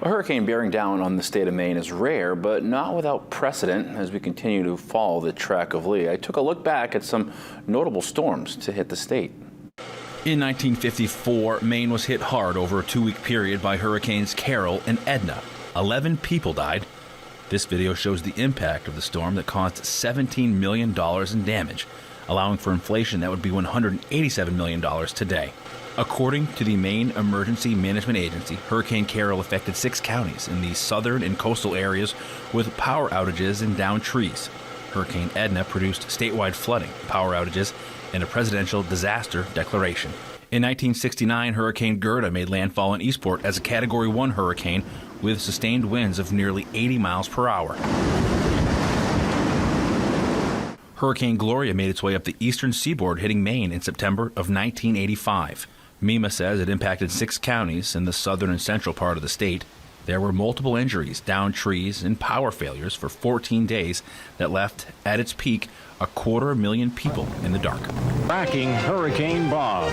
A hurricane bearing down on the state of Maine is rare, but not without precedent as we continue to follow the track of Lee. I took a look back at some notable storms to hit the state. In 1954, Maine was hit hard over a 2-week period by Hurricanes Carol and Edna. 11 people died. This video shows the impact of the storm that caused $17 million in damage, allowing for inflation that would be $187 million today. According to the Maine Emergency Management Agency, Hurricane Carol affected 6 counties in the southern and coastal areas with power outages and downed trees. Hurricane Edna produced statewide flooding, power outages, and a presidential disaster declaration. In 1969, Hurricane Gerda made landfall in Eastport as a Category 1 hurricane with sustained winds of nearly 80 miles per hour. Hurricane Gloria made its way up the eastern seaboard, hitting Maine in September of 1985. MEMA says it impacted 6 counties in the southern and central part of the state. There were multiple injuries, downed trees, and power failures for 14 days that left, at its peak, 250,000 people in the dark. Tracking Hurricane Bob.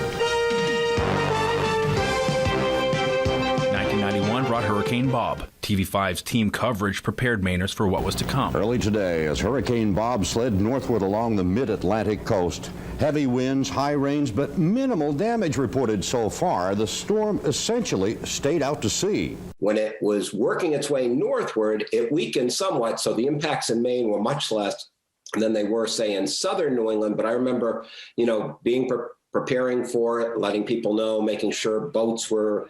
1991 brought Hurricane Bob. TV5's team coverage prepared Mainers for what was to come. Early today, as Hurricane Bob slid northward along the mid-Atlantic coast. Heavy winds, high rains, but minimal damage reported so far. The storm essentially stayed out to sea. When it was working its way northward, it weakened somewhat, so the impacts in Maine were much less than they were, say, in southern New England. But I remember, being preparing for it, letting people know, making sure boats were,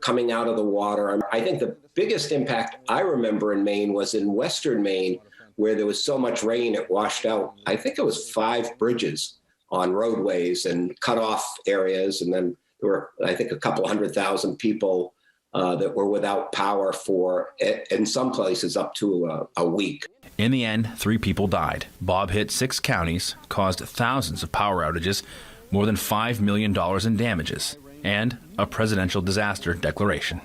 coming out of the water. I think the biggest impact I remember in Maine was in western Maine, where there was so much rain it washed out, I think it was 5 bridges on roadways and cut off areas. And then there were, I think, a couple 100,000 people that were without power for, in some places, up to a week. In the end, 3 people died. Bob hit 6 counties, caused thousands of power outages, more than $5 million in damages, and a presidential disaster declaration.